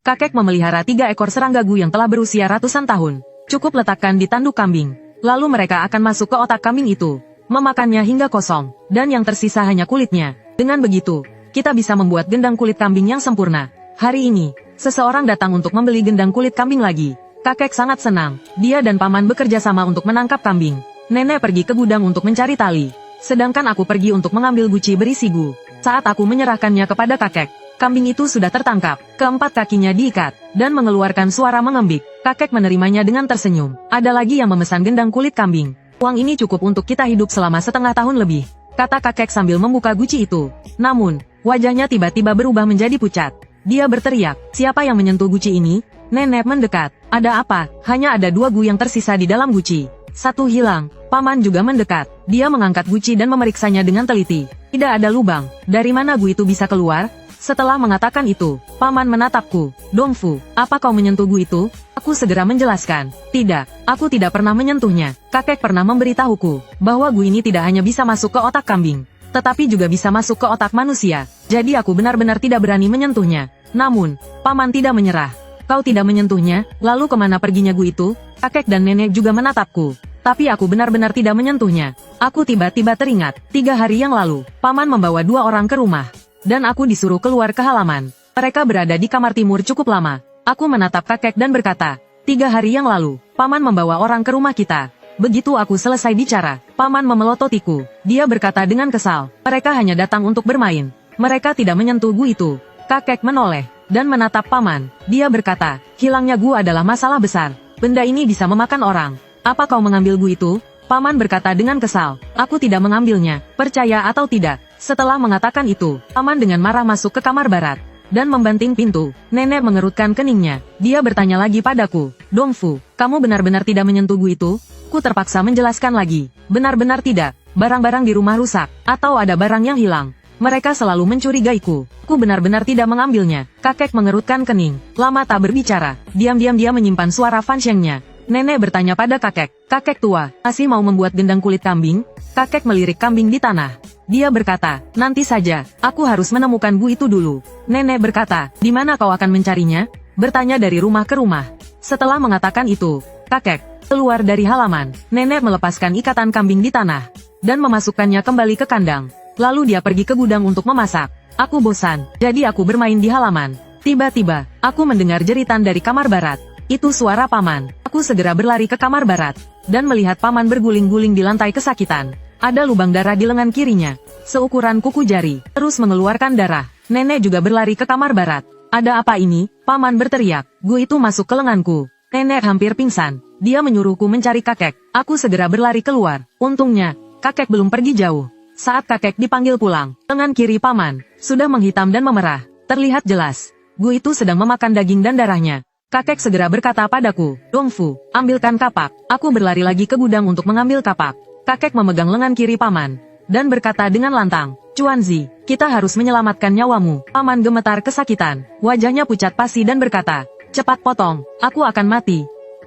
Kakek memelihara 3 ekor serangga gu yang telah berusia ratusan tahun. Cukup letakkan di tanduk kambing. Lalu mereka akan masuk ke otak kambing itu, memakannya hingga kosong, dan yang tersisa hanya kulitnya. Dengan begitu, kita bisa membuat gendang kulit kambing yang sempurna. Hari ini, seseorang datang untuk membeli gendang kulit kambing lagi. Kakek sangat senang. Dia dan paman bekerja sama untuk menangkap kambing. Nenek pergi ke gudang untuk mencari tali. Sedangkan aku pergi untuk mengambil guci berisi gu. Saat aku menyerahkannya kepada kakek, kambing itu sudah tertangkap. Keempat kakinya diikat, dan mengeluarkan suara mengembik. Kakek menerimanya dengan tersenyum. Ada lagi yang memesan gendang kulit kambing. Uang ini cukup untuk kita hidup selama setengah tahun lebih, kata kakek sambil membuka guci itu. Namun, wajahnya tiba-tiba berubah menjadi pucat. Dia berteriak, siapa yang menyentuh guci ini? Nenek mendekat. Ada apa? Hanya ada 2 gu yang tersisa di dalam guci. 1 hilang. Paman juga mendekat. Dia mengangkat guci dan memeriksanya dengan teliti. Tidak ada lubang. Dari mana gu itu bisa keluar? Setelah mengatakan itu, paman menatapku. Dongfu, apa kau menyentuh gu itu? Aku segera menjelaskan. Tidak, aku tidak pernah menyentuhnya. Kakek pernah memberitahuku bahwa gu ini tidak hanya bisa masuk ke otak kambing, tetapi juga bisa masuk ke otak manusia. Jadi aku benar-benar tidak berani menyentuhnya. Namun, paman tidak menyerah. Kau tidak menyentuhnya, lalu kemana perginya gu itu? Kakek dan nenek juga menatapku. Tapi aku benar-benar tidak menyentuhnya. Aku tiba-tiba teringat, 3 hari yang lalu, paman membawa 2 orang ke rumah. Dan aku disuruh keluar ke halaman. Mereka berada di kamar timur cukup lama. Aku menatap kakek dan berkata, 3 hari yang lalu, paman membawa orang ke rumah kita. Begitu aku selesai bicara, paman memelototiku. Dia berkata dengan kesal, mereka hanya datang untuk bermain. Mereka tidak menyentuh gu itu. Kakek menoleh dan menatap paman. Dia berkata, hilangnya gu adalah masalah besar. Benda ini bisa memakan orang. Apa kau mengambil gu itu? Paman berkata dengan kesal, aku tidak mengambilnya, percaya atau tidak. Setelah mengatakan itu, paman dengan marah masuk ke kamar barat dan membanting pintu. Nenek mengerutkan keningnya. Dia bertanya lagi padaku, Dongfu, kamu benar-benar tidak menyentuh gu itu? Ku terpaksa menjelaskan lagi, benar-benar tidak. Barang-barang di rumah rusak, atau ada barang yang hilang. Mereka selalu mencurigaiku. Ku benar-benar tidak mengambilnya. Kakek mengerutkan kening. Lama tak berbicara. Diam-diam dia menyimpan suara fanshengnya. Nenek bertanya pada kakek, kakek tua, masih mau membuat gendang kulit kambing? Kakek melirik kambing di tanah. Dia berkata, nanti saja, aku harus menemukan gu itu dulu. Nenek berkata, di mana kau akan mencarinya? Bertanya dari rumah ke rumah. Setelah mengatakan itu, kakek keluar dari halaman. Nenek melepaskan ikatan kambing di tanah dan memasukkannya kembali ke kandang. Lalu dia pergi ke gudang untuk memasak. Aku bosan, jadi aku bermain di halaman. Tiba-tiba, aku mendengar jeritan dari kamar barat. Itu suara paman. Aku segera berlari ke kamar barat dan melihat paman berguling-guling di lantai kesakitan. Ada lubang darah di lengan kirinya, seukuran kuku jari, terus mengeluarkan darah. Nenek juga berlari ke kamar barat. Ada apa ini? Paman berteriak. Gu itu masuk ke lenganku. Nenek hampir pingsan. Dia menyuruhku mencari kakek. Aku segera berlari keluar. Untungnya, kakek belum pergi jauh. Saat kakek dipanggil pulang, lengan kiri paman sudah menghitam dan memerah. Terlihat jelas, gu itu sedang memakan daging dan darahnya. Kakek segera berkata padaku, Dongfu, ambilkan kapak. Aku berlari lagi ke gudang untuk mengambil kapak. Kakek memegang lengan kiri paman dan berkata dengan lantang, Chuanzi, kita harus menyelamatkan nyawamu. Paman gemetar kesakitan. Wajahnya pucat pasi dan berkata, cepat potong, aku akan mati.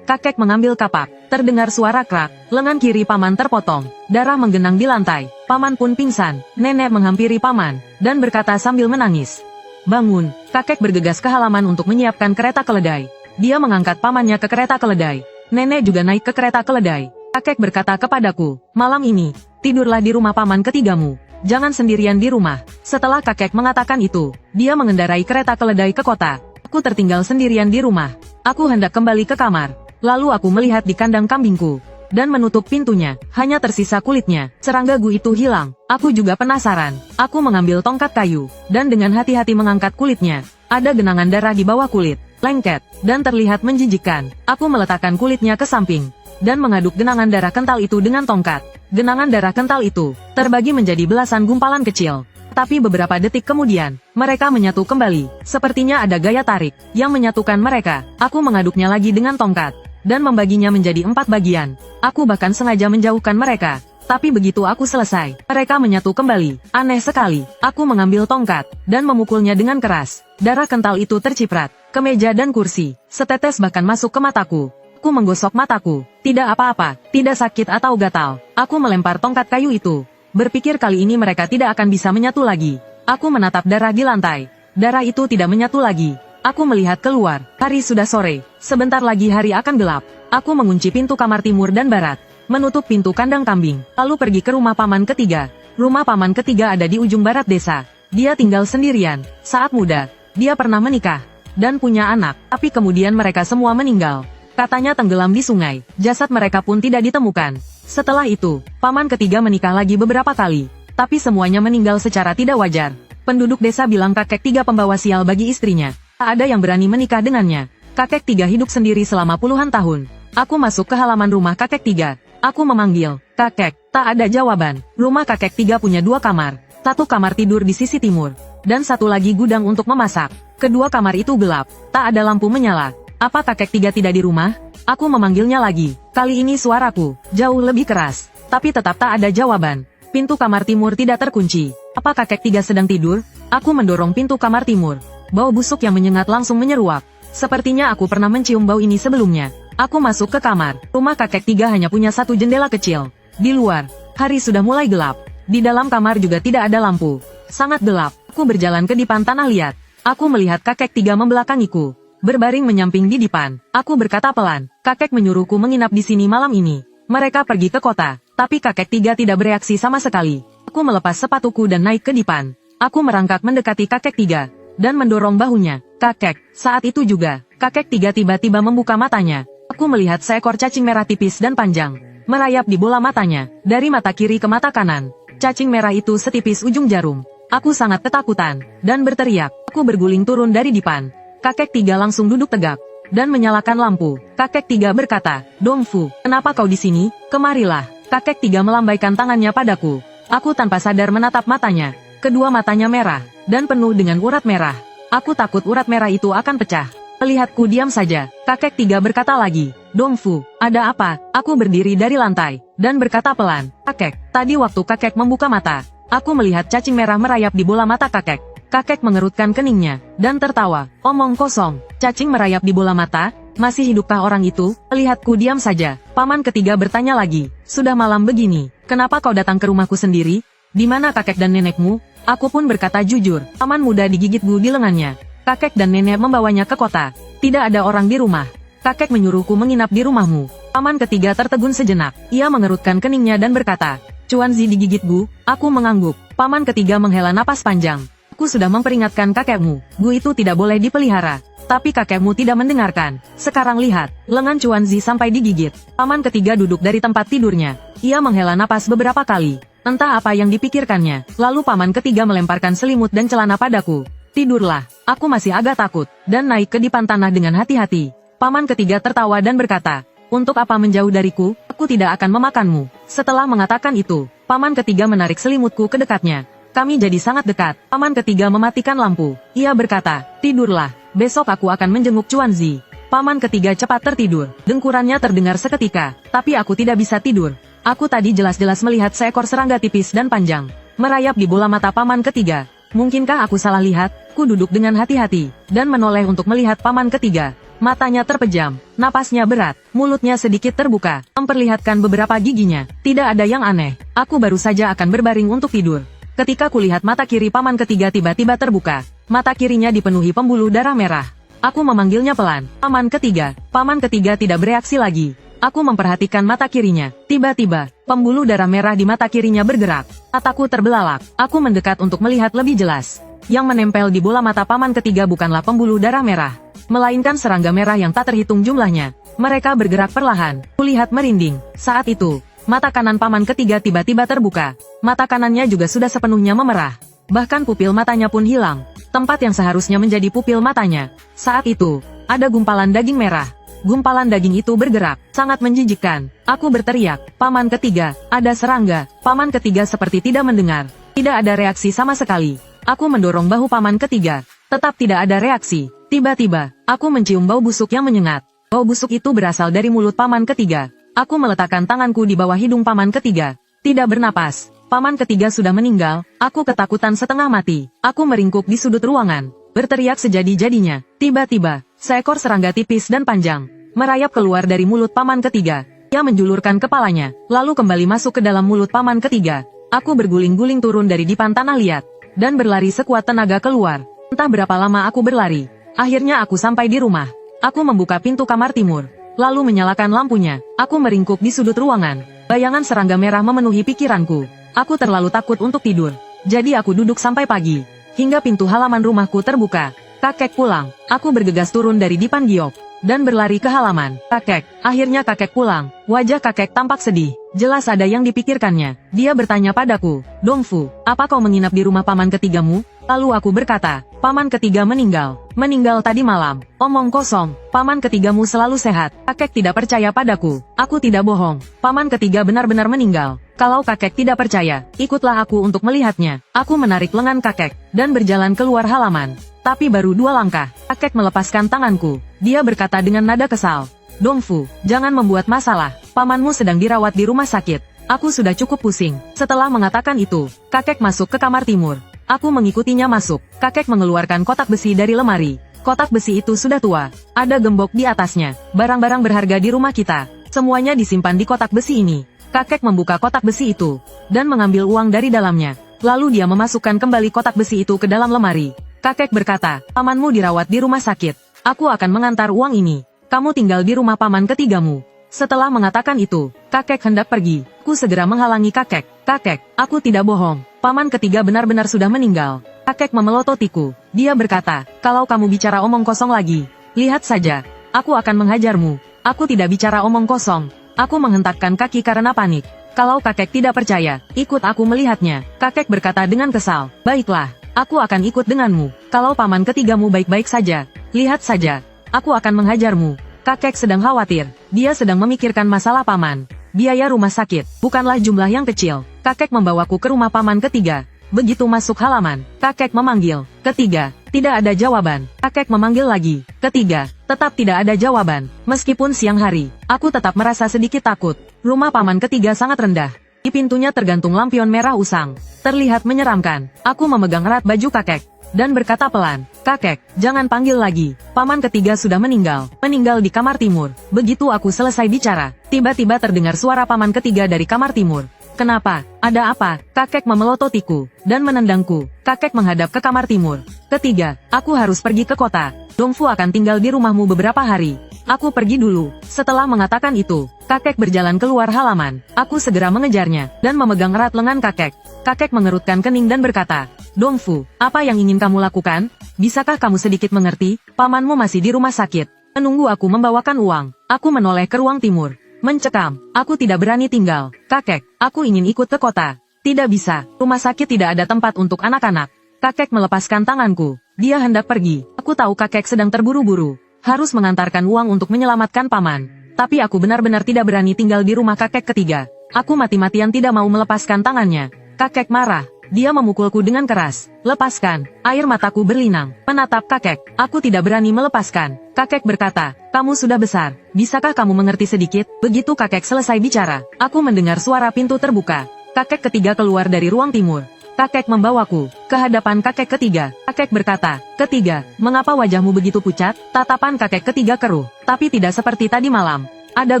Kakek mengambil kapak. Terdengar suara krak. Lengan kiri paman terpotong. Darah menggenang di lantai. Paman pun pingsan. Nenek menghampiri paman dan berkata sambil menangis, bangun. Kakek bergegas ke halaman untuk menyiapkan kereta keledai. Dia mengangkat pamannya ke kereta keledai. Nenek juga naik ke kereta keledai. Kakek berkata kepadaku, malam ini, tidurlah di rumah paman ketigamu. Jangan sendirian di rumah. Setelah kakek mengatakan itu, dia mengendarai kereta keledai ke kota. Aku tertinggal sendirian di rumah. Aku hendak kembali ke kamar. Lalu aku melihat di kandang kambingku dan menutup pintunya. Hanya tersisa kulitnya. Serangga gu itu hilang. Aku juga penasaran. Aku mengambil tongkat kayu dan dengan hati-hati mengangkat kulitnya. Ada genangan darah di bawah kulit, lengket, dan terlihat menjijikkan. Aku meletakkan kulitnya ke samping dan mengaduk genangan darah kental itu dengan tongkat. Genangan darah kental itu terbagi menjadi belasan gumpalan kecil. Tapi beberapa detik kemudian, mereka menyatu kembali. Sepertinya ada gaya tarik yang menyatukan mereka. Aku mengaduknya lagi dengan tongkat dan membaginya menjadi 4 bagian. Aku bahkan sengaja menjauhkan mereka. Tapi begitu aku selesai, mereka menyatu kembali. Aneh sekali. Aku mengambil tongkat dan memukulnya dengan keras. Darah kental itu terciprat ke meja dan kursi. Setetes bahkan masuk ke mataku. Aku menggosok mataku. Tidak apa-apa, tidak sakit atau gatal. Aku melempar tongkat kayu itu. Berpikir kali ini mereka tidak akan bisa menyatu lagi. Aku menatap darah di lantai. Darah itu tidak menyatu lagi. Aku melihat keluar. Hari sudah sore. Sebentar lagi hari akan gelap. Aku mengunci pintu kamar timur dan barat. Menutup pintu kandang kambing. Lalu pergi ke rumah paman ketiga. Rumah paman ketiga ada di ujung barat desa. Dia tinggal sendirian. Saat muda, dia pernah menikah. Dan punya anak. Tapi kemudian mereka semua meninggal. Katanya tenggelam di sungai. Jasad mereka pun tidak ditemukan. Setelah itu, paman ketiga menikah lagi beberapa kali. Tapi semuanya meninggal secara tidak wajar. Penduduk desa bilang kakek tiga pembawa sial bagi istrinya. Tak ada yang berani menikah dengannya. Kakek tiga hidup sendiri selama puluhan tahun. Aku masuk ke halaman rumah kakek tiga. Aku memanggil, kakek, tak ada jawaban. Rumah kakek tiga punya 2 kamar. 1 kamar tidur di sisi timur. Dan 1 lagi gudang untuk memasak. Kedua kamar itu gelap. Tak ada lampu menyala. Apa kakek tiga tidak di rumah? Aku memanggilnya lagi. Kali ini suaraku jauh lebih keras. Tapi tetap tak ada jawaban. Pintu kamar timur tidak terkunci. Apa kakek tiga sedang tidur? Aku mendorong pintu kamar timur. Bau busuk yang menyengat langsung menyeruak. Sepertinya aku pernah mencium bau ini sebelumnya. Aku masuk ke kamar. Rumah kakek tiga hanya punya 1 jendela kecil. Di luar, hari sudah mulai gelap. Di dalam kamar juga tidak ada lampu. Sangat gelap. Aku berjalan ke dipan tanah liat. Aku melihat kakek tiga membelakangiku. Berbaring menyamping di dipan. Aku berkata pelan, kakek menyuruhku menginap di sini malam ini. Mereka pergi ke kota. Tapi kakek tiga tidak bereaksi sama sekali. Aku melepas sepatuku dan naik ke dipan. Aku merangkak mendekati kakek tiga. Dan mendorong bahunya. Kakek, saat itu juga, kakek tiga tiba-tiba membuka matanya. Aku melihat seekor cacing merah tipis dan panjang. Merayap di bola matanya. Dari mata kiri ke mata kanan. Cacing merah itu setipis ujung jarum. Aku sangat ketakutan. Dan berteriak. Aku berguling turun dari dipan. Kakek tiga langsung duduk tegak. Dan menyalakan lampu. Kakek tiga berkata, Dongfu, kenapa kau di sini? Kemarilah. Kakek tiga melambaikan tangannya padaku. Aku tanpa sadar menatap matanya. Kedua matanya merah. Dan penuh dengan urat merah. Aku takut urat merah itu akan pecah. Melihatku diam saja. Kakek tiga berkata lagi, Dongfu, ada apa? Aku berdiri dari lantai. Dan berkata pelan, kakek, tadi waktu kakek membuka mata. Aku melihat cacing merah merayap di bola mata kakek. Kakek mengerutkan keningnya. Dan tertawa, omong kosong. Cacing merayap di bola mata? Masih hidupkah orang itu? Melihatku diam saja. Paman ketiga bertanya lagi, sudah malam begini. Kenapa kau datang ke rumahku sendiri? Di mana kakek dan nenekmu? Aku pun berkata jujur. Paman muda digigit Bu di lengannya. Kakek dan nenek membawanya ke kota. Tidak ada orang di rumah. Kakek menyuruhku menginap di rumahmu. Paman ketiga tertegun sejenak. Ia mengerutkan keningnya dan berkata, Chuanzi digigit Bu. Aku mengangguk. Paman ketiga menghela napas panjang. Aku sudah memperingatkan kakekmu. Bu itu tidak boleh dipelihara. Tapi kakekmu tidak mendengarkan. Sekarang lihat, lengan Chuanzi sampai digigit. Paman ketiga duduk dari tempat tidurnya. Ia menghela napas beberapa kali. Entah apa yang dipikirkannya. Lalu paman ketiga melemparkan selimut dan celana padaku. Tidurlah. Aku masih agak takut. Dan naik ke dipan tanah dengan hati-hati. Paman ketiga tertawa dan berkata, untuk apa menjauh dariku? Aku tidak akan memakanmu. Setelah mengatakan itu, paman ketiga menarik selimutku ke dekatnya. Kami jadi sangat dekat. Paman ketiga mematikan lampu. Ia berkata, tidurlah. Besok aku akan menjenguk Chuanzi. Paman ketiga cepat tertidur. Dengkurannya terdengar seketika. Tapi aku tidak bisa tidur. Aku tadi jelas-jelas melihat seekor serangga tipis dan panjang. Merayap di bola mata paman ketiga. Mungkinkah aku salah lihat? Ku duduk dengan hati-hati. Dan menoleh untuk melihat paman ketiga. Matanya terpejam. Napasnya berat. Mulutnya sedikit terbuka. Memperlihatkan beberapa giginya. Tidak ada yang aneh. Aku baru saja akan berbaring untuk tidur. Ketika kulihat mata kiri paman ketiga tiba-tiba terbuka. Mata kirinya dipenuhi pembuluh darah merah. Aku memanggilnya pelan. Paman ketiga. Paman ketiga tidak bereaksi lagi. Aku memperhatikan mata kirinya. Tiba-tiba, pembuluh darah merah di mata kirinya bergerak. Mataku terbelalak. Aku mendekat untuk melihat lebih jelas. Yang menempel di bola mata paman ketiga bukanlah pembuluh darah merah, melainkan serangga merah yang tak terhitung jumlahnya. Mereka bergerak perlahan. Kulihat merinding. Saat itu, mata kanan paman ketiga tiba-tiba terbuka. Mata kanannya juga sudah sepenuhnya memerah. Bahkan pupil matanya pun hilang. Tempat yang seharusnya menjadi pupil matanya. Saat itu, ada gumpalan daging merah. Gumpalan daging itu bergerak, sangat menjijikkan. Aku berteriak, paman ketiga, ada serangga. Paman ketiga seperti tidak mendengar. Tidak ada reaksi sama sekali. Aku mendorong bahu paman ketiga. Tetap tidak ada reaksi. Tiba-tiba, aku mencium bau busuk yang menyengat. Bau busuk itu berasal dari mulut paman ketiga. Aku meletakkan tanganku di bawah hidung paman ketiga. Tidak bernapas. Paman ketiga sudah meninggal. Aku ketakutan setengah mati. Aku meringkuk di sudut ruangan. Berteriak sejadi-jadinya. Tiba-tiba, seekor serangga tipis dan panjang merayap keluar dari mulut paman ketiga. Ia menjulurkan kepalanya, lalu kembali masuk ke dalam mulut paman ketiga. Aku berguling-guling turun dari dipan tanah liat, dan berlari sekuat tenaga keluar. Entah berapa lama aku berlari. Akhirnya aku sampai di rumah. Aku membuka pintu kamar timur, lalu menyalakan lampunya. Aku meringkuk di sudut ruangan. Bayangan serangga merah memenuhi pikiranku. Aku terlalu takut untuk tidur. Jadi aku duduk sampai pagi. Hingga pintu halaman rumahku terbuka. Kakek pulang. Aku bergegas turun dari dipan giok dan berlari ke halaman. Kakek. Akhirnya kakek pulang. Wajah kakek tampak sedih. Jelas ada yang dipikirkannya. Dia bertanya padaku, Dongfu, apa kau menginap di rumah paman ketigamu? Lalu aku berkata, paman ketiga meninggal. Meninggal tadi malam. Omong kosong. Paman ketigamu selalu sehat. Kakek tidak percaya padaku. Aku tidak bohong. Paman ketiga benar-benar meninggal. Kalau kakek tidak percaya, ikutlah aku untuk melihatnya. Aku menarik lengan kakek dan berjalan keluar halaman. Tapi baru 2 langkah, kakek melepaskan tanganku. Dia berkata dengan nada kesal, Dongfu, jangan membuat masalah. Pamanmu sedang dirawat di rumah sakit. Aku sudah cukup pusing. Setelah mengatakan itu, kakek masuk ke kamar timur. Aku mengikutinya masuk. Kakek mengeluarkan kotak besi dari lemari. Kotak besi itu sudah tua. Ada gembok di atasnya. Barang-barang berharga di rumah kita. Semuanya disimpan di kotak besi ini. Kakek membuka kotak besi itu dan mengambil uang dari dalamnya. Lalu dia memasukkan kembali kotak besi itu ke dalam lemari. Kakek berkata, pamanmu dirawat di rumah sakit. Aku akan mengantar uang ini. Kamu tinggal di rumah paman ketigamu. Setelah mengatakan itu, kakek hendak pergi. Ku segera menghalangi kakek. Kakek, aku tidak bohong. Paman ketiga benar-benar sudah meninggal. Kakek memelototiku. Dia berkata, kalau kamu bicara omong kosong lagi, lihat saja. Aku akan menghajarmu. Aku tidak bicara omong kosong. Aku menghentakkan kaki karena panik. Kalau kakek tidak percaya, ikut aku melihatnya. Kakek berkata dengan kesal, baiklah, aku akan ikut denganmu. Kalau paman ketigamu baik-baik saja, lihat saja. Aku akan menghajarmu. Kakek sedang khawatir. Dia sedang memikirkan masalah paman. Biaya rumah sakit bukanlah jumlah yang kecil. Kakek membawaku ke rumah paman ketiga. Begitu masuk halaman, kakek memanggil. Ketiga, tidak ada jawaban. Kakek memanggil lagi. Ketiga, tetap tidak ada jawaban. Meskipun siang hari, aku tetap merasa sedikit takut. Rumah paman ketiga sangat rendah. Di pintunya tergantung lampion merah usang. Terlihat menyeramkan. Aku memegang erat baju kakek dan berkata pelan, kakek, jangan panggil lagi. Paman ketiga sudah meninggal. Meninggal di kamar timur. Begitu aku selesai bicara, tiba-tiba terdengar suara paman ketiga dari kamar timur. Kenapa? Ada apa? Kakek memelototiku dan menendangku. Kakek menghadap ke kamar timur. Ketiga, aku harus pergi ke kota. Dongfu akan tinggal di rumahmu beberapa hari. Aku pergi dulu. Setelah mengatakan itu, kakek berjalan keluar halaman. Aku segera mengejarnya dan memegang erat lengan kakek. Kakek mengerutkan kening dan berkata, Dongfu, apa yang ingin kamu lakukan? Bisakah kamu sedikit mengerti? Pamanmu masih di rumah sakit. Menunggu aku membawakan uang. Aku menoleh ke ruang timur. Mencekam, aku tidak berani tinggal. Kakek, aku ingin ikut ke kota. Tidak bisa, rumah sakit tidak ada tempat untuk anak-anak. Kakek melepaskan tanganku. Dia hendak pergi. Aku tahu kakek sedang terburu-buru. Harus mengantarkan uang untuk menyelamatkan paman. Tapi aku benar-benar tidak berani tinggal di rumah kakek ketiga. Aku mati-matian tidak mau melepaskan tangannya. Kakek marah. Dia memukulku dengan keras. Lepaskan. Air mataku berlinang. Menatap kakek. Aku tidak berani melepaskan. Kakek berkata, kamu sudah besar. Bisakah kamu mengerti sedikit? Begitu kakek selesai bicara, aku mendengar suara pintu terbuka. Kakek ketiga keluar dari ruang timur. Kakek membawaku ke hadapan kakek ketiga. Kakek berkata, ketiga, mengapa wajahmu begitu pucat? Tatapan kakek ketiga keruh, tapi tidak seperti tadi malam. Ada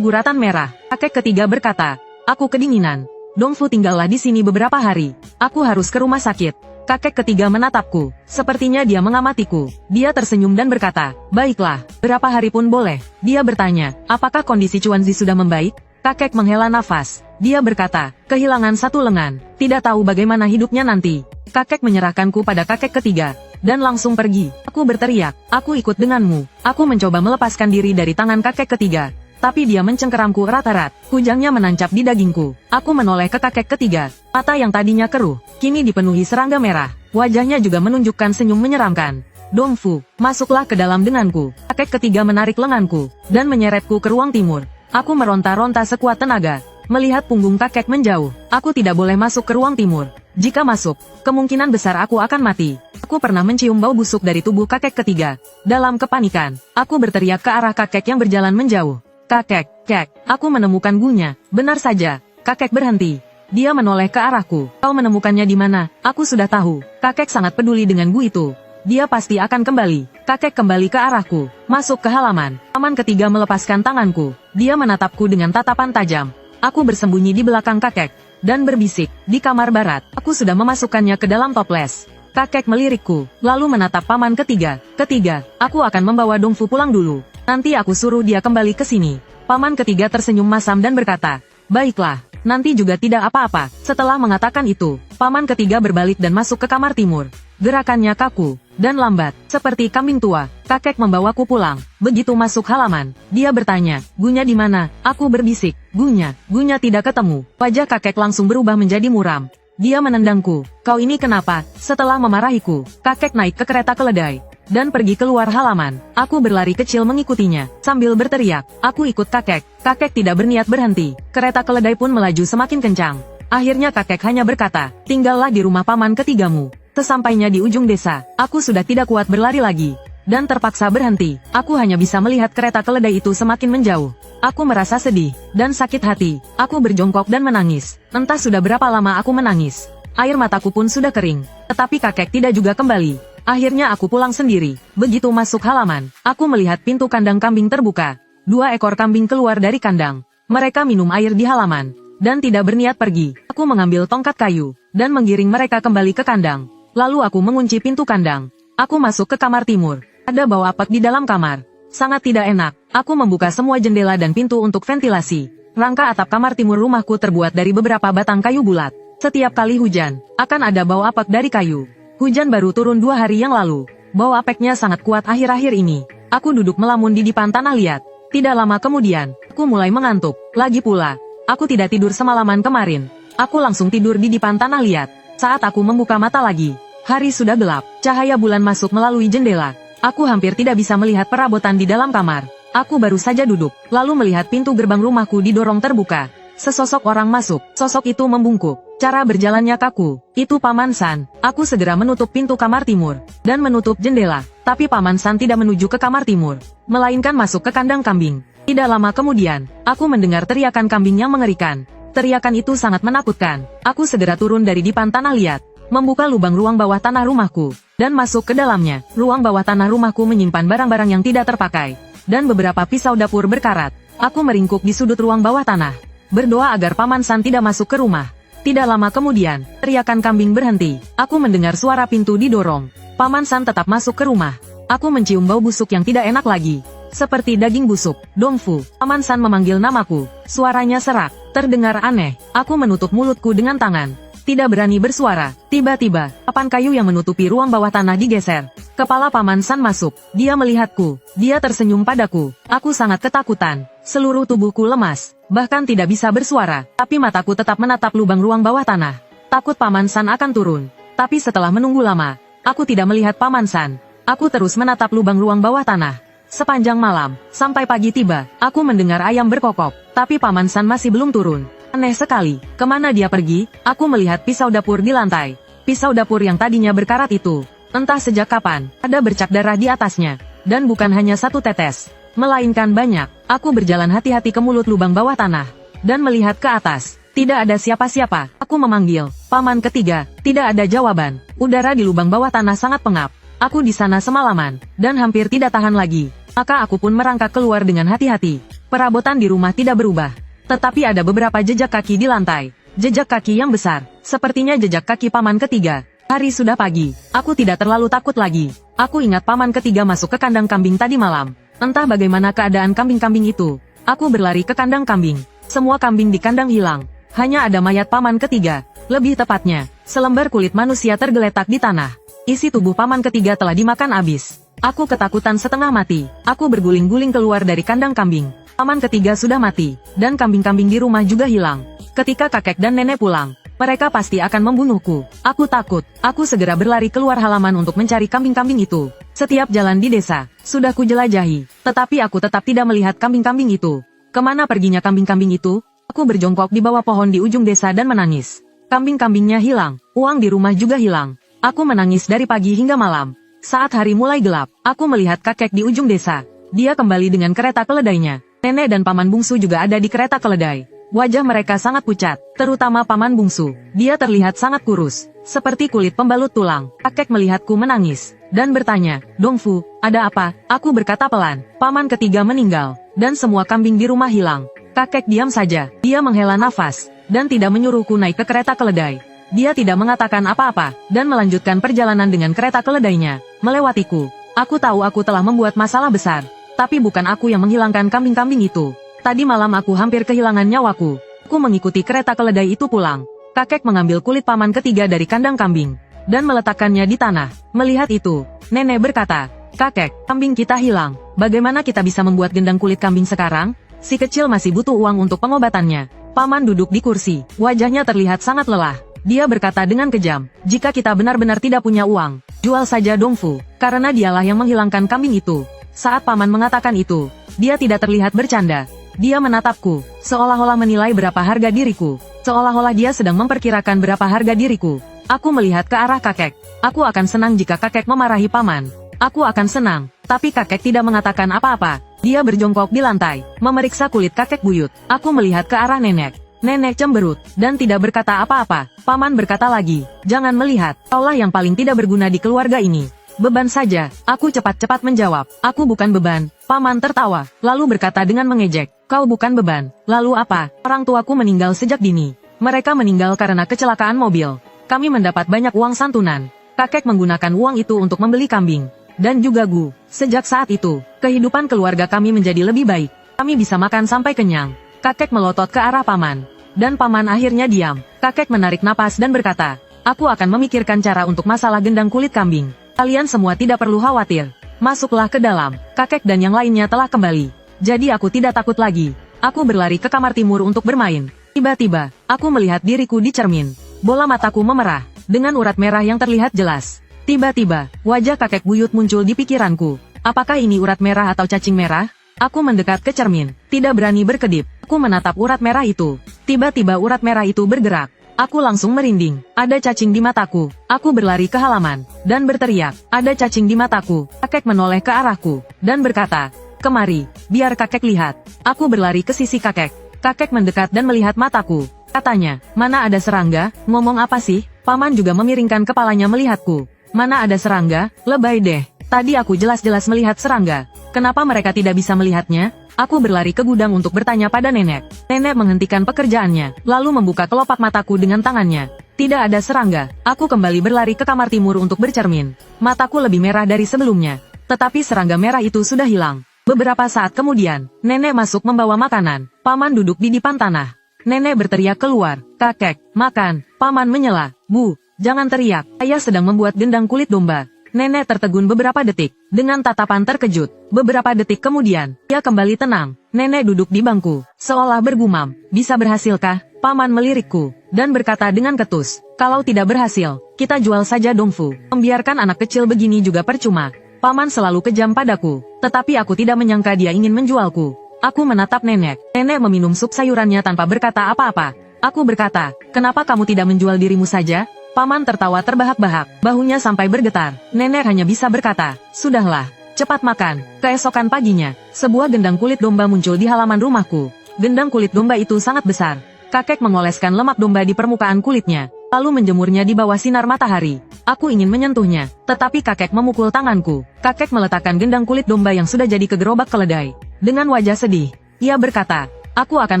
guratan merah. Kakek ketiga berkata, aku kedinginan. Dongfu tinggallah di sini beberapa hari. Aku harus ke rumah sakit. Kakek ketiga menatapku. Sepertinya dia mengamatiku. Dia tersenyum dan berkata, baiklah, berapa hari pun boleh. Dia bertanya, apakah kondisi Chuanzi sudah membaik? Kakek menghela nafas. Dia berkata, kehilangan satu lengan. Tidak tahu bagaimana hidupnya nanti. Kakek menyerahkanku pada kakek ketiga dan langsung pergi. Aku berteriak, aku ikut denganmu. Aku mencoba melepaskan diri dari tangan kakek ketiga. Tapi dia mencengkeramku erat-erat. Kujangnya menancap di dagingku. Aku menoleh ke kakek ketiga. Mata yang tadinya keruh, kini dipenuhi serangga merah. Wajahnya juga menunjukkan senyum menyeramkan. Dongfu, masuklah ke dalam denganku. Kakek ketiga menarik lenganku dan menyeretku ke ruang timur. Aku meronta-ronta sekuat tenaga. Melihat punggung kakek menjauh, aku tidak boleh masuk ke ruang timur. Jika masuk, kemungkinan besar aku akan mati. Aku pernah mencium bau busuk dari tubuh kakek ketiga. Dalam kepanikan, aku berteriak ke arah kakek yang berjalan menjauh. Kakek, kek, aku menemukan gunya. Benar saja, kakek berhenti. Dia menoleh ke arahku. Kau menemukannya di mana? Aku sudah tahu. Kakek sangat peduli dengan gu itu. Dia pasti akan kembali. Kakek kembali ke arahku. Masuk ke halaman. Paman ketiga melepaskan tanganku. Dia menatapku dengan tatapan tajam. Aku bersembunyi di belakang kakek dan berbisik, di kamar barat. Aku sudah memasukkannya ke dalam toples. Kakek melirikku, lalu menatap paman ketiga. Ketiga, aku akan membawa Dongfu pulang dulu. Nanti aku suruh dia kembali ke sini. Paman ketiga tersenyum masam dan berkata, baiklah, nanti juga tidak apa-apa. Setelah mengatakan itu, paman ketiga berbalik dan masuk ke kamar timur. Gerakannya kaku dan lambat, seperti kambing tua. Kakek membawaku pulang. Begitu masuk halaman, dia bertanya, Gunya di mana? Aku berbisik, Gunya tidak ketemu. Wajah kakek langsung berubah menjadi muram. Dia menendangku. Kau ini kenapa? Setelah memarahiku, kakek naik ke kereta keledai dan pergi keluar halaman. Aku berlari kecil mengikutinya, sambil berteriak, aku ikut kakek. Kakek tidak berniat berhenti. Kereta keledai pun melaju semakin kencang. Akhirnya kakek hanya berkata, tinggallah di rumah paman ketigamu. Sesampainya di ujung desa, aku sudah tidak kuat berlari lagi, dan terpaksa berhenti. Aku hanya bisa melihat kereta keledai itu semakin menjauh. Aku merasa sedih, dan sakit hati. Aku berjongkok dan menangis. Entah sudah berapa lama aku menangis. Air mataku pun sudah kering, tetapi kakek tidak juga kembali. Akhirnya aku pulang sendiri. Begitu masuk halaman, aku melihat pintu kandang kambing terbuka. 2 ekor kambing keluar dari kandang. Mereka minum air di halaman, dan tidak berniat pergi. Aku mengambil tongkat kayu, dan menggiring mereka kembali ke kandang. Lalu aku mengunci pintu kandang. Aku masuk ke kamar timur. Ada bau apek di dalam kamar. Sangat tidak enak. Aku membuka semua jendela dan pintu untuk ventilasi. Rangka atap kamar timur rumahku terbuat dari beberapa batang kayu bulat. Setiap kali hujan, akan ada bau apek dari kayu. Hujan baru turun 2 hari yang lalu. Bau apeknya sangat kuat akhir-akhir ini. Aku duduk melamun di depan tanah liat. Tidak lama kemudian, aku mulai mengantuk. Lagi pula, aku tidak tidur semalaman kemarin. Aku langsung tidur di depan tanah liat. Saat aku membuka mata lagi, hari sudah gelap, cahaya bulan masuk melalui jendela. Aku hampir tidak bisa melihat perabotan di dalam kamar. Aku baru saja duduk, lalu melihat pintu gerbang rumahku didorong terbuka. Sesosok orang masuk, sosok itu membungkuk. Cara berjalannya kaku. Itu Paman San. Aku segera menutup pintu kamar timur, dan menutup jendela. Tapi Paman San tidak menuju ke kamar timur, melainkan masuk ke kandang kambing. Tidak lama kemudian, aku mendengar teriakan kambing yang mengerikan. Teriakan itu sangat menakutkan. Aku segera turun dari depan tanah liat, membuka lubang ruang bawah tanah rumahku, dan masuk ke dalamnya. Ruang bawah tanah rumahku menyimpan barang-barang yang tidak terpakai, dan beberapa pisau dapur berkarat. Aku meringkuk di sudut ruang bawah tanah, berdoa agar Paman San tidak masuk ke rumah. Tidak lama kemudian, teriakan kambing berhenti. Aku mendengar suara pintu didorong. Paman San tetap masuk ke rumah. Aku mencium bau busuk yang tidak enak lagi, seperti daging busuk. Dongfu. Paman San memanggil namaku. Suaranya serak, terdengar aneh. Aku menutup mulutku dengan tangan, tidak berani bersuara. Tiba-tiba, papan kayu yang menutupi ruang bawah tanah digeser. Kepala Paman San masuk. Dia melihatku. Dia tersenyum padaku. Aku sangat ketakutan. Seluruh tubuhku lemas, bahkan tidak bisa bersuara. Tapi mataku tetap menatap lubang ruang bawah tanah. Takut Paman San akan turun. Tapi setelah menunggu lama, aku tidak melihat Paman San. Aku terus menatap lubang ruang bawah tanah. Sepanjang malam, sampai pagi tiba, aku mendengar ayam berkokok. Tapi Paman San masih belum turun. Aneh sekali, kemana dia pergi? Aku melihat pisau dapur di lantai. Pisau dapur yang tadinya berkarat itu, entah sejak kapan, ada bercak darah di atasnya. Dan bukan hanya satu tetes, melainkan banyak. Aku berjalan hati-hati ke mulut lubang bawah tanah, dan melihat ke atas. Tidak ada siapa-siapa. Aku memanggil, Paman ketiga. Tidak ada jawaban. Udara di lubang bawah tanah sangat pengap. Aku di sana semalaman, dan hampir tidak tahan lagi. Maka aku pun merangkak keluar dengan hati-hati. Perabotan di rumah tidak berubah, tetapi ada beberapa jejak kaki di lantai. Jejak kaki yang besar, sepertinya jejak kaki Paman ketiga. Hari sudah pagi, aku tidak terlalu takut lagi. Aku ingat Paman ketiga masuk ke kandang kambing tadi malam. Entah bagaimana keadaan kambing-kambing itu. Aku berlari ke kandang kambing. Semua kambing di kandang hilang. Hanya ada mayat Paman ketiga. Lebih tepatnya, selembar kulit manusia tergeletak di tanah. Isi tubuh Paman ketiga telah dimakan habis. Aku ketakutan setengah mati. Aku berguling-guling keluar dari kandang kambing. Paman ketiga sudah mati, dan kambing-kambing di rumah juga hilang. Ketika kakek dan nenek pulang, mereka pasti akan membunuhku. Aku takut. Aku segera berlari keluar halaman untuk mencari kambing-kambing itu. Setiap jalan di desa, sudah kujelajahi, tetapi aku tetap tidak melihat kambing-kambing itu. Kemana perginya kambing-kambing itu? Aku berjongkok di bawah pohon di ujung desa dan menangis. Kambing-kambingnya hilang, uang di rumah juga hilang. Aku menangis dari pagi hingga malam. Saat hari mulai gelap, aku melihat kakek di ujung desa. Dia kembali dengan kereta keledainya. Nenek dan paman bungsu juga ada di kereta keledai. Wajah mereka sangat pucat, terutama paman bungsu. Dia terlihat sangat kurus, seperti kulit pembalut tulang. Kakek melihatku menangis, dan bertanya, Dongfu, ada apa? Aku berkata pelan, Paman ketiga meninggal, dan semua kambing di rumah hilang. Kakek diam saja. Dia menghela nafas, dan tidak menyuruhku naik ke kereta keledai. Dia tidak mengatakan apa-apa, dan melanjutkan perjalanan dengan kereta keledainya, melewatiku. Aku tahu aku telah membuat masalah besar. Tapi bukan aku yang menghilangkan kambing-kambing itu. Tadi malam aku hampir kehilangan nyawaku. Aku mengikuti kereta keledai itu pulang. Kakek mengambil kulit paman ketiga dari kandang kambing, dan meletakkannya di tanah. Melihat itu, nenek berkata, "Kakek, kambing kita hilang. Bagaimana kita bisa membuat gendang kulit kambing sekarang? Si kecil masih butuh uang untuk pengobatannya." Paman duduk di kursi, wajahnya terlihat sangat lelah. Dia berkata dengan kejam, "Jika kita benar-benar tidak punya uang, jual saja Dongfu, karena dialah yang menghilangkan kambing itu." Saat paman mengatakan itu, dia tidak terlihat bercanda. Dia menatapku, seolah-olah menilai berapa harga diriku. Seolah-olah dia sedang memperkirakan berapa harga diriku. Aku melihat ke arah kakek. Aku akan senang jika kakek memarahi paman. Aku akan senang, tapi kakek tidak mengatakan apa-apa. Dia berjongkok di lantai, memeriksa kulit kakek buyut. Aku melihat ke arah nenek. Nenek cemberut, dan tidak berkata apa-apa. Paman berkata lagi, "Jangan melihat, kaulah yang paling tidak berguna di keluarga ini." "Beban saja," aku cepat-cepat menjawab. "Aku bukan beban." Paman tertawa, lalu berkata dengan mengejek, "Kau bukan beban. Lalu apa?" "Orang tuaku meninggal sejak dini. Mereka meninggal karena kecelakaan mobil. Kami mendapat banyak uang santunan. Kakek menggunakan uang itu untuk membeli kambing. Dan juga gu. Sejak saat itu, kehidupan keluarga kami menjadi lebih baik. Kami bisa makan sampai kenyang." Kakek melotot ke arah paman. Dan paman akhirnya diam. Kakek menarik napas dan berkata, "Aku akan memikirkan cara untuk masalah gendang kulit kambing. Kalian semua tidak perlu khawatir. Masuklah ke dalam." Kakek dan yang lainnya telah kembali. Jadi aku tidak takut lagi. Aku berlari ke kamar timur untuk bermain. Tiba-tiba, aku melihat diriku di cermin. Bola mataku memerah, dengan urat merah yang terlihat jelas. Tiba-tiba, wajah kakek buyut muncul di pikiranku. Apakah ini urat merah atau cacing merah? Aku mendekat ke cermin, tidak berani berkedip. Aku menatap urat merah itu. Tiba-tiba urat merah itu bergerak. Aku langsung merinding. Ada cacing di mataku. Aku berlari ke halaman, dan berteriak, "Ada cacing di mataku." Kakek menoleh ke arahku, dan berkata, "Kemari, biar kakek lihat." Aku berlari ke sisi kakek. Kakek mendekat dan melihat mataku. Katanya, "Mana ada serangga? Ngomong apa sih?" Paman juga memiringkan kepalanya melihatku. "Mana ada serangga? Lebay deh. Tadi aku jelas-jelas melihat serangga. Kenapa mereka tidak bisa melihatnya?" Aku berlari ke gudang untuk bertanya pada nenek. Nenek menghentikan pekerjaannya, lalu membuka kelopak mataku dengan tangannya. Tidak ada serangga. Aku kembali berlari ke kamar timur untuk bercermin. Mataku lebih merah dari sebelumnya. Tetapi serangga merah itu sudah hilang. Beberapa saat kemudian, nenek masuk membawa makanan. Paman duduk di depan tanah. Nenek berteriak keluar, "Kakek, makan." Paman menyela, "Bu, jangan teriak. Ayah sedang membuat gendang kulit domba." Nenek tertegun beberapa detik, dengan tatapan terkejut. Beberapa detik kemudian, ia kembali tenang. Nenek duduk di bangku, seolah bergumam, "Bisa berhasilkah?" Paman melirikku, dan berkata dengan ketus, "Kalau tidak berhasil, kita jual saja Dongfu. Membiarkan anak kecil begini juga percuma." Paman selalu kejam padaku, tetapi aku tidak menyangka dia ingin menjualku. Aku menatap nenek. Nenek meminum sup sayurannya tanpa berkata apa-apa. Aku berkata, "Kenapa kamu tidak menjual dirimu saja?" Paman tertawa terbahak-bahak, bahunya sampai bergetar. Nenek hanya bisa berkata, "Sudahlah, cepat makan." Keesokan paginya, sebuah gendang kulit domba muncul di halaman rumahku. Gendang kulit domba itu sangat besar. Kakek mengoleskan lemak domba di permukaan kulitnya, lalu menjemurnya di bawah sinar matahari. Aku ingin menyentuhnya, tetapi kakek memukul tanganku. Kakek meletakkan gendang kulit domba yang sudah jadi ke gerobak keledai. Dengan wajah sedih, ia berkata, "Aku akan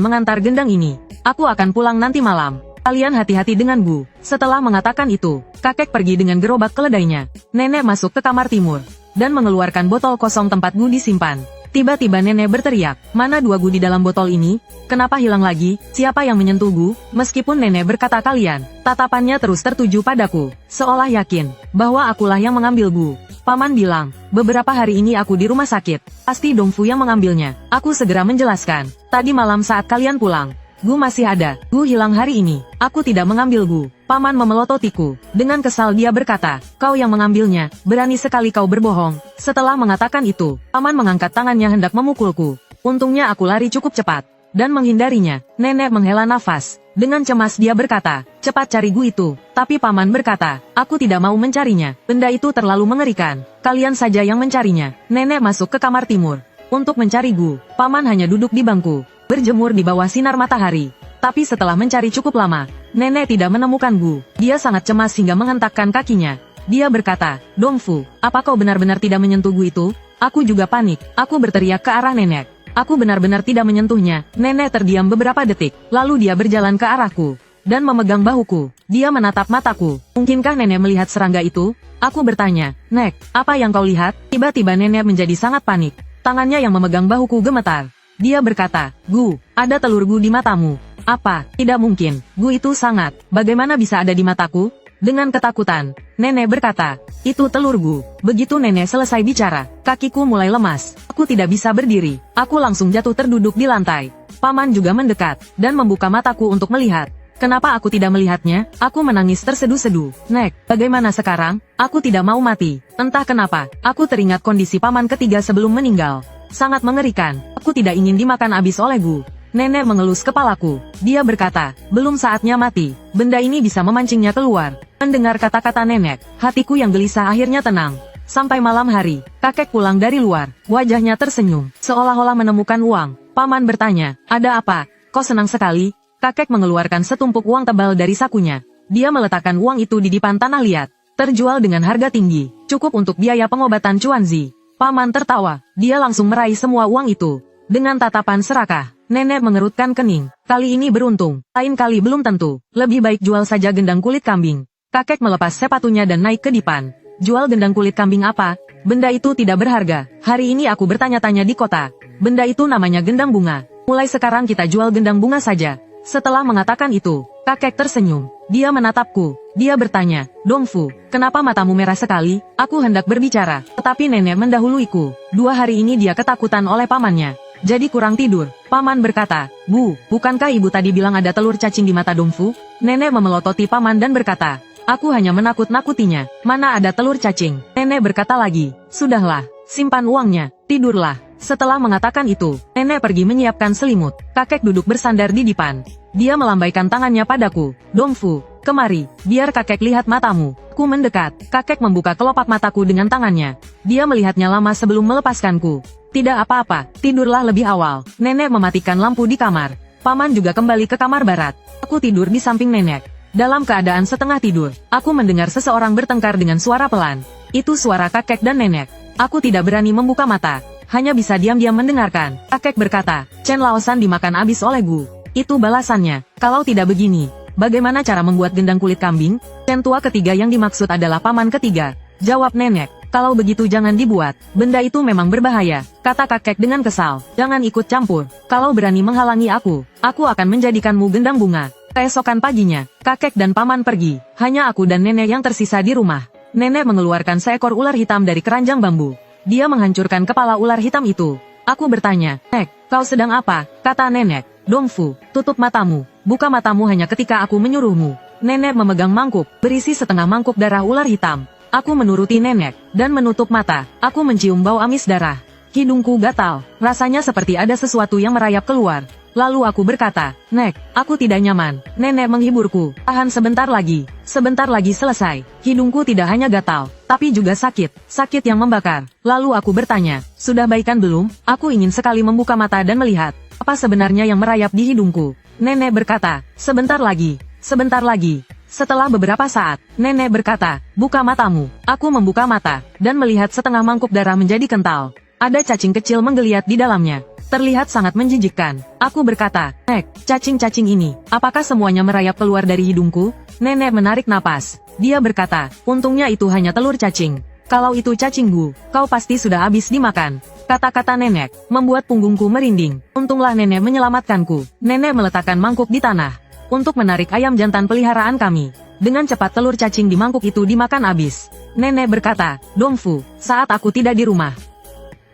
mengantar gendang ini. Aku akan pulang nanti malam. Kalian hati-hati dengan Bu." Setelah mengatakan itu, kakek pergi dengan gerobak keledainya. Nenek masuk ke kamar timur, dan mengeluarkan botol kosong tempat Gu disimpan. Tiba-tiba nenek berteriak, "Mana 2 Gu di dalam botol ini? Kenapa hilang lagi? Siapa yang menyentuh Gu?" Meskipun nenek berkata kalian, tatapannya terus tertuju padaku, seolah yakin, bahwa akulah yang mengambil Gu. Paman bilang, "Beberapa hari ini aku di rumah sakit. Pasti Dongfu yang mengambilnya." Aku segera menjelaskan, "Tadi malam saat kalian pulang, Gu masih ada. Gu hilang hari ini. Aku tidak mengambil Gu." Paman memelototiku. Dengan kesal dia berkata, "Kau yang mengambilnya. Berani sekali kau berbohong." Setelah mengatakan itu, paman mengangkat tangannya hendak memukulku. Untungnya aku lari cukup cepat, dan menghindarinya. Nenek menghela nafas. Dengan cemas dia berkata, "Cepat cari Gu itu." Tapi paman berkata, "Aku tidak mau mencarinya. Benda itu terlalu mengerikan. Kalian saja yang mencarinya." Nenek masuk ke kamar timur untuk mencari Gu. Paman hanya duduk di bangku, berjemur di bawah sinar matahari. Tapi setelah mencari cukup lama, nenek tidak menemukan Gu. Dia sangat cemas hingga menghentakkan kakinya. Dia berkata, "Dongfu, apa kau benar-benar tidak menyentuh Gu itu?" Aku juga panik. Aku berteriak ke arah nenek. Aku benar-benar tidak menyentuhnya. Nenek terdiam beberapa detik, lalu dia berjalan ke arahku. dan memegang bahuku. Dia menatap mataku. Mungkinkah nenek melihat serangga itu? Aku bertanya, Nek, apa yang kau lihat? Tiba-tiba nenek menjadi sangat panik. Tangannya yang memegang bahuku gemetar. Dia berkata, Gu, ada telur Gu di matamu. Apa? Tidak mungkin. Gu itu sangat. Bagaimana bisa ada di mataku? Dengan ketakutan, nenek berkata, itu telur Gu. Begitu nenek selesai bicara, kakiku mulai lemas. Aku tidak bisa berdiri. Aku langsung jatuh terduduk di lantai. Paman juga mendekat, dan membuka mataku untuk melihat. Kenapa aku tidak melihatnya? Aku menangis terseduh-seduh. Nek, bagaimana sekarang? Aku tidak mau mati. Entah kenapa, aku teringat kondisi paman ketiga sebelum meninggal. Sangat mengerikan. Aku tidak ingin dimakan habis oleh Gu. Nenek mengelus kepalaku. Dia berkata, belum saatnya mati. Benda ini bisa memancingnya keluar. Mendengar kata-kata nenek, hatiku yang gelisah akhirnya tenang. Sampai malam hari, kakek pulang dari luar. Wajahnya tersenyum, seolah-olah menemukan uang. Paman bertanya, ada apa? Kau senang sekali? Kakek mengeluarkan setumpuk uang tebal dari sakunya. Dia meletakkan uang itu di depan tanah liat. Terjual dengan harga tinggi, cukup untuk biaya pengobatan Chuanzi. Paman tertawa, dia langsung meraih semua uang itu. Dengan tatapan serakah, nenek mengerutkan kening. Kali ini beruntung, lain kali belum tentu. Lebih baik jual saja gendang kulit kambing. Kakek melepas sepatunya dan naik ke dipan. Jual gendang kulit kambing apa? Benda itu tidak berharga. Hari ini aku bertanya-tanya di kota. Benda itu namanya gendang bunga. Mulai sekarang kita jual gendang bunga saja. Setelah mengatakan itu, kakek tersenyum. Dia menatapku. Dia bertanya, Dongfu, kenapa matamu merah sekali? Aku hendak berbicara, tetapi nenek mendahuluiku. 2 hari ini dia ketakutan oleh pamannya. Jadi kurang tidur. Paman berkata, Bu, bukankah ibu tadi bilang ada telur cacing di mata Dongfu? Nenek memelototi paman dan berkata, aku hanya menakut-nakutinya. Mana ada telur cacing? Nenek berkata lagi, sudahlah, simpan uangnya, tidurlah. Setelah mengatakan itu, nenek pergi menyiapkan selimut. Kakek duduk bersandar di dipan. Dia melambaikan tangannya padaku. Dongfu, kemari, biar kakek lihat matamu. Ku mendekat. Kakek membuka kelopak mataku dengan tangannya. Dia melihatnya lama sebelum melepaskanku. Tidak apa-apa, tidurlah lebih awal. Nenek mematikan lampu di kamar. Paman juga kembali ke kamar barat. Aku tidur di samping nenek. Dalam keadaan setengah tidur, aku mendengar seseorang bertengkar dengan suara pelan. Itu suara kakek dan nenek. Aku tidak berani membuka mata. Hanya bisa diam-diam mendengarkan. Kakek berkata, Chen Laosan dimakan habis oleh Gu. Itu balasannya. Kalau tidak begini, bagaimana cara membuat gendang kulit kambing? Chen tua ketiga yang dimaksud adalah paman ketiga. Jawab nenek. Kalau begitu jangan dibuat. Benda itu memang berbahaya. Kata kakek dengan kesal. Jangan ikut campur. Kalau berani menghalangi aku akan menjadikanmu gendang bunga. Keesokan paginya, kakek dan paman pergi. Hanya aku dan nenek yang tersisa di rumah. Nenek mengeluarkan seekor ular hitam dari keranjang bambu. Dia menghancurkan kepala ular hitam itu. Aku bertanya, Nek, kau sedang apa? Kata nenek, Dongfu, tutup matamu. Buka matamu hanya ketika aku menyuruhmu. Nenek memegang mangkuk, berisi setengah mangkuk darah ular hitam. Aku menuruti nenek, dan menutup mata. Aku mencium bau amis darah. Hidungku gatal, rasanya seperti ada sesuatu yang merayap keluar. Lalu aku berkata, Nek, aku tidak nyaman. Nenek menghiburku, tahan sebentar lagi. Sebentar lagi selesai. Hidungku tidak hanya gatal, tapi juga sakit. Sakit yang membakar. Lalu aku bertanya, sudah baikan belum? Aku ingin sekali membuka mata dan melihat apa sebenarnya yang merayap di hidungku. Nenek berkata, sebentar lagi. Sebentar lagi. Setelah beberapa saat, nenek berkata, buka matamu. Aku membuka mata, dan melihat setengah mangkuk darah menjadi kental. Ada cacing kecil menggeliat di dalamnya. Terlihat sangat menjijikkan. Aku berkata, Nek, cacing-cacing ini, apakah semuanya merayap keluar dari hidungku? Nenek menarik napas. Dia berkata, untungnya itu hanya telur cacing. Kalau itu cacing Gu, kau pasti sudah habis dimakan. Kata-kata nenek, membuat punggungku merinding. Untunglah nenek menyelamatkanku. Nenek meletakkan mangkuk di tanah untuk menarik ayam jantan peliharaan kami. Dengan cepat telur cacing di mangkuk itu dimakan habis. Nenek berkata, Dongfu, saat aku tidak di rumah,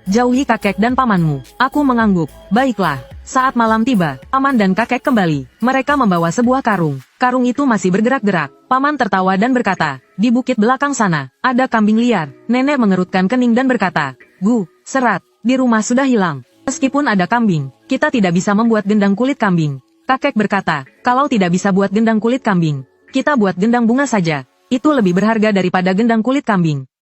jauhi kakek dan pamanmu. Aku mengangguk. Baiklah. Saat malam tiba, paman dan kakek kembali. Mereka membawa sebuah karung. Karung itu masih bergerak-gerak. Paman tertawa dan berkata, di bukit belakang sana, ada kambing liar. Nenek mengerutkan kening dan berkata, Gu, serat, di rumah sudah hilang. Meskipun ada kambing, kita tidak bisa membuat gendang kulit kambing. Kakek berkata, kalau tidak bisa buat gendang kulit kambing, kita buat gendang bunga saja. Itu lebih berharga daripada gendang kulit kambing.